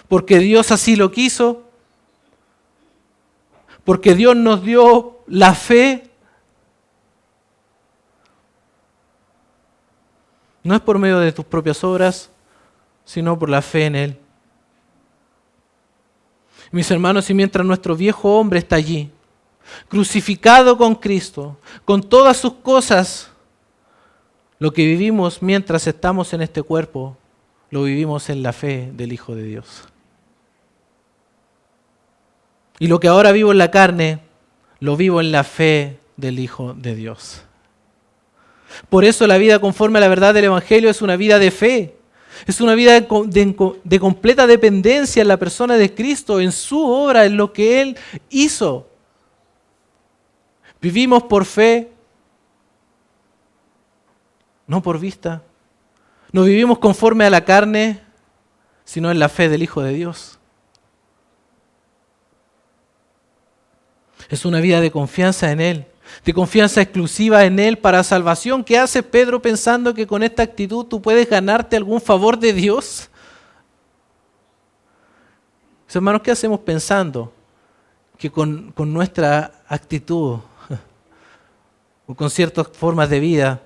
Porque Dios así lo quiso. Porque Dios nos dio la fe. No es por medio de tus propias obras, sino por la fe en Él. Mis hermanos, y mientras nuestro viejo hombre está allí, crucificado con Cristo, con todas sus cosas, lo que vivimos mientras estamos en este cuerpo, lo vivimos en la fe del Hijo de Dios. Y lo que ahora vivo en la carne, lo vivo en la fe del Hijo de Dios. Por eso la vida conforme a la verdad del Evangelio es una vida de fe. Es una vida de completa dependencia en la persona de Cristo, en su obra, en lo que Él hizo. Vivimos por fe, no por vista. No vivimos conforme a la carne, sino en la fe del Hijo de Dios. Es una vida de confianza en Él, de confianza exclusiva en Él para salvación. ¿Qué hace Pedro pensando que con esta actitud tú puedes ganarte algún favor de Dios? Mis hermanos, ¿qué hacemos pensando que con nuestra actitud o con ciertas formas de vida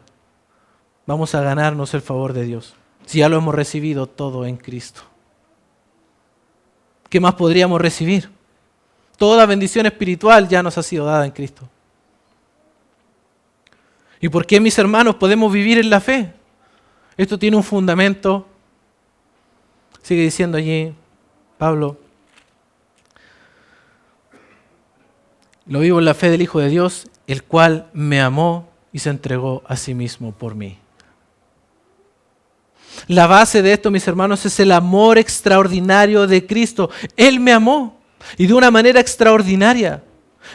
vamos a ganarnos el favor de Dios? Si ya lo hemos recibido todo en Cristo. ¿Qué más podríamos recibir? Toda bendición espiritual ya nos ha sido dada en Cristo. ¿Y por qué, mis hermanos, podemos vivir en la fe? Esto tiene un fundamento. Sigue diciendo allí Pablo. Lo vivo en la fe del Hijo de Dios, el cual me amó y se entregó a sí mismo por mí. La base de esto, mis hermanos, es el amor extraordinario de Cristo. Él me amó y de una manera extraordinaria.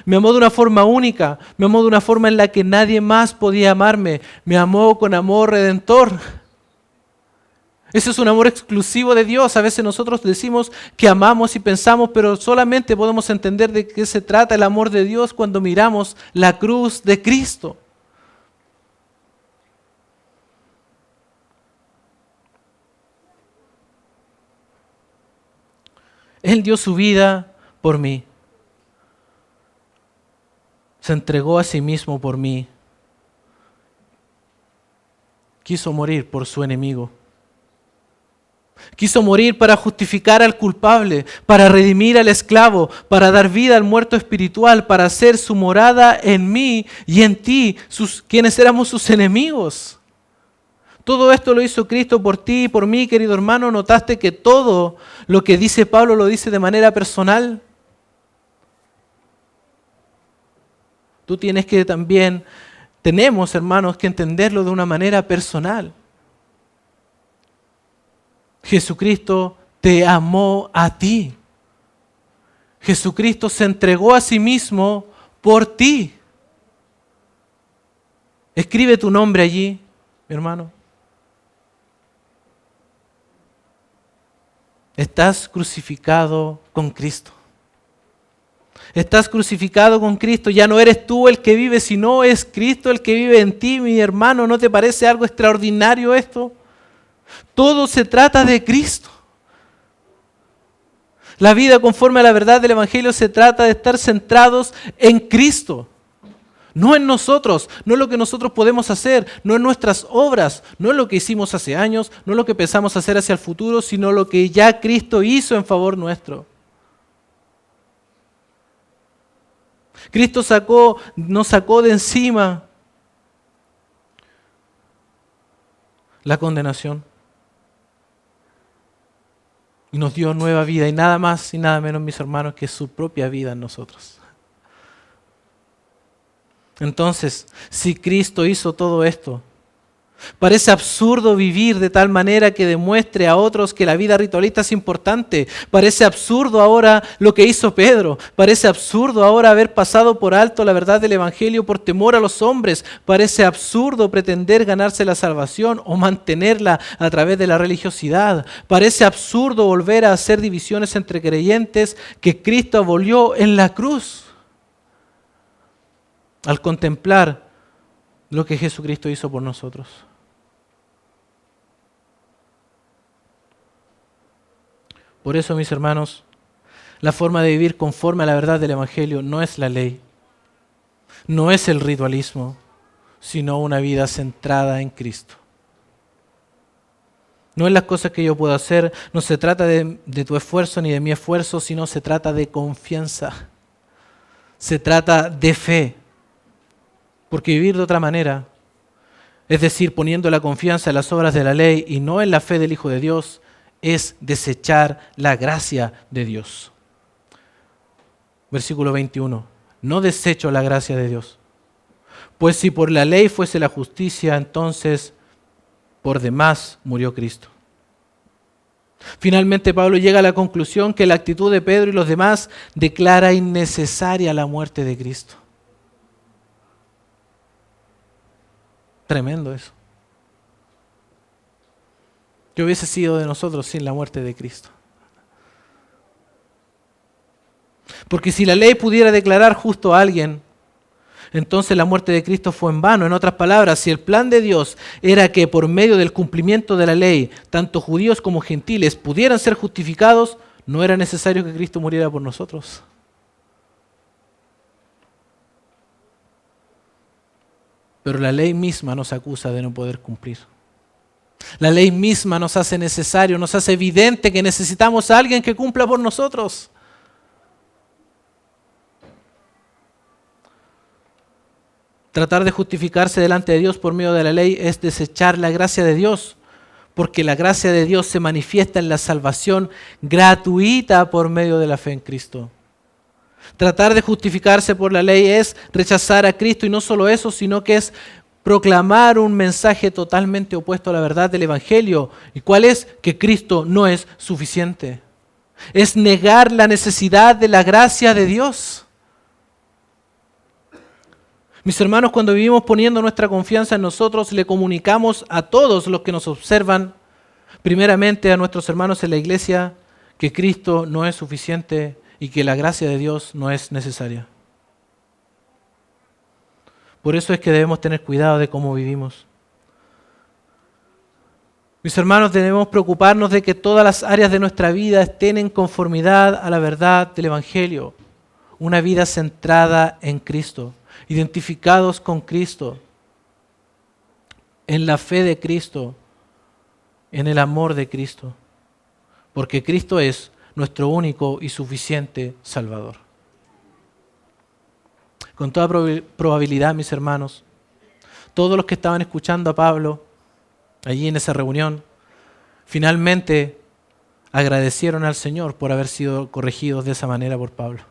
Me amó de una forma única, me amó de una forma en la que nadie más podía amarme. Me amó con amor redentor. Ese es un amor exclusivo de Dios. A veces nosotros decimos que amamos y pensamos, pero solamente podemos entender de qué se trata el amor de Dios cuando miramos la cruz de Cristo. Él dio su vida por mí. Se entregó a sí mismo por mí. Quiso morir por su enemigo. Quiso morir para justificar al culpable, para redimir al esclavo, para dar vida al muerto espiritual, para hacer su morada en mí y en ti, quienes éramos sus enemigos. Todo esto lo hizo Cristo por ti y por mí, querido hermano. ¿Notaste que todo lo que dice Pablo lo dice de manera personal? Tú tenemos, hermanos, que entenderlo de una manera personal. Jesucristo te amó a ti. Jesucristo se entregó a sí mismo por ti. Escribe tu nombre allí, mi hermano. Estás crucificado con Cristo. Estás crucificado con Cristo. Ya no eres tú el que vive, sino es Cristo el que vive en ti, mi hermano. ¿No te parece algo extraordinario esto? Todo se trata de Cristo. La vida conforme a la verdad del Evangelio se trata de estar centrados en Cristo. No en nosotros, no en lo que nosotros podemos hacer, no en nuestras obras, no en lo que hicimos hace años, no en lo que pensamos hacer hacia el futuro, sino lo que ya Cristo hizo en favor nuestro. Cristo nos sacó de encima la condenación y nos dio nueva vida y nada más y nada menos, mis hermanos, que su propia vida en nosotros. Entonces, si Cristo hizo todo esto, parece absurdo vivir de tal manera que demuestre a otros que la vida ritualista es importante. Parece absurdo ahora lo que hizo Pedro. Parece absurdo ahora haber pasado por alto la verdad del Evangelio por temor a los hombres. Parece absurdo pretender ganarse la salvación o mantenerla a través de la religiosidad. Parece absurdo volver a hacer divisiones entre creyentes que Cristo abolió en la cruz. Al contemplar lo que Jesucristo hizo por nosotros. Por eso, mis hermanos, la forma de vivir conforme a la verdad del Evangelio no es la ley, no es el ritualismo, sino una vida centrada en Cristo. No es las cosas que yo puedo hacer, no se trata de tu esfuerzo ni de mi esfuerzo, sino se trata de confianza, se trata de fe. Porque vivir de otra manera, es decir, poniendo la confianza en las obras de la ley y no en la fe del Hijo de Dios, es desechar la gracia de Dios. Versículo 21. No desecho la gracia de Dios, Pues si por la ley fuese la justicia, entonces por demás murió Cristo. Finalmente Pablo llega a la conclusión que la actitud de Pedro y los demás declara innecesaria la muerte de Cristo. Tremendo eso. ¿Qué hubiese sido de nosotros sin la muerte de Cristo? Porque si la ley pudiera declarar justo a alguien, entonces la muerte de Cristo fue en vano. En otras palabras, si el plan de Dios era que por medio del cumplimiento de la ley, tanto judíos como gentiles pudieran ser justificados, no era necesario que Cristo muriera por nosotros. Pero la ley misma nos acusa de no poder cumplir. La ley misma nos hace necesario, nos hace evidente que necesitamos a alguien que cumpla por nosotros. Tratar de justificarse delante de Dios por medio de la ley es desechar la gracia de Dios, porque la gracia de Dios se manifiesta en la salvación gratuita por medio de la fe en Cristo. Tratar de justificarse por la ley es rechazar a Cristo, y no solo eso, sino que es proclamar un mensaje totalmente opuesto a la verdad del Evangelio. ¿Y cuál es? Que Cristo no es suficiente. Es negar la necesidad de la gracia de Dios. Mis hermanos, cuando vivimos poniendo nuestra confianza en nosotros, le comunicamos a todos los que nos observan, primeramente a nuestros hermanos en la iglesia, que Cristo no es suficiente y que la gracia de Dios no es necesaria. Por eso es que debemos tener cuidado de cómo vivimos. Mis hermanos, debemos preocuparnos de que todas las áreas de nuestra vida estén en conformidad a la verdad del Evangelio. Una vida centrada en Cristo, identificados con Cristo, en la fe de Cristo, en el amor de Cristo. Porque Cristo es nuestro único y suficiente Salvador. Con toda probabilidad, mis hermanos, todos los que estaban escuchando a Pablo allí en esa reunión, finalmente agradecieron al Señor por haber sido corregidos de esa manera por Pablo.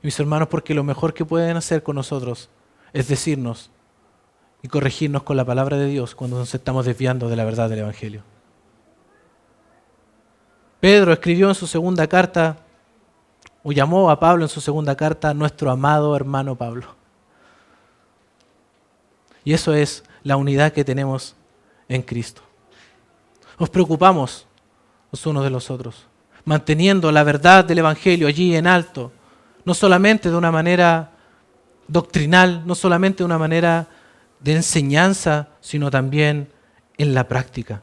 Y mis hermanos, porque lo mejor que pueden hacer con nosotros es decirnos y corregirnos con la palabra de Dios cuando nos estamos desviando de la verdad del Evangelio. Pedro escribió en su segunda carta, o llamó a Pablo en su segunda carta, nuestro amado hermano Pablo. Y eso es la unidad que tenemos en Cristo. Nos preocupamos los unos de los otros, manteniendo la verdad del Evangelio allí en alto, no solamente de una manera doctrinal, no solamente de una manera de enseñanza, sino también en la práctica.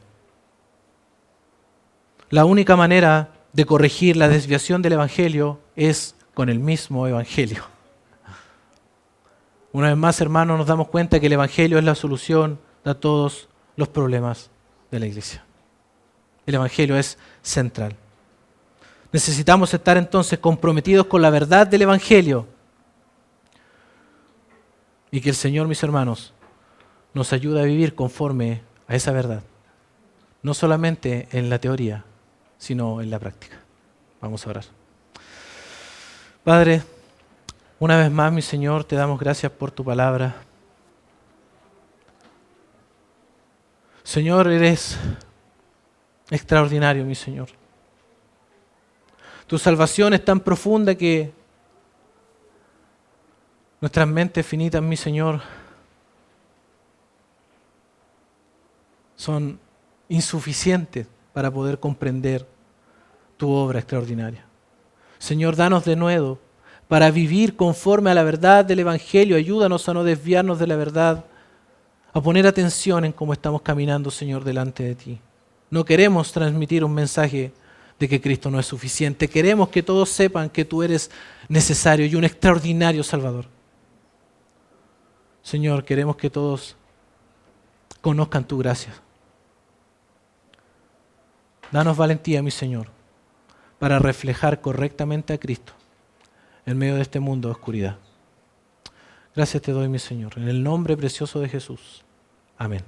La única manera de corregir la desviación del Evangelio es con el mismo Evangelio. Una vez más, hermanos, nos damos cuenta que el Evangelio es la solución a todos los problemas de la iglesia. El Evangelio es central. Necesitamos estar entonces comprometidos con la verdad del Evangelio y que el Señor, mis hermanos, nos ayude a vivir conforme a esa verdad. No solamente en la teoría, sino en la práctica. Vamos a orar. Padre, una vez más, mi Señor, te damos gracias por tu palabra. Señor, eres extraordinario, mi Señor. Tu salvación es tan profunda que nuestras mentes finitas, mi Señor, son insuficientes para poder comprender tu obra extraordinaria. Señor, danos de nuevo para vivir conforme a la verdad del Evangelio. Ayúdanos a no desviarnos de la verdad, a poner atención en cómo estamos caminando, Señor, delante de ti. No queremos transmitir un mensaje de que Cristo no es suficiente. Queremos que todos sepan que tú eres necesario y un extraordinario Salvador. Señor, queremos que todos conozcan tu gracia. Danos valentía, mi Señor, para reflejar correctamente a Cristo en medio de este mundo de oscuridad. Gracias te doy, mi Señor, en el nombre precioso de Jesús. Amén.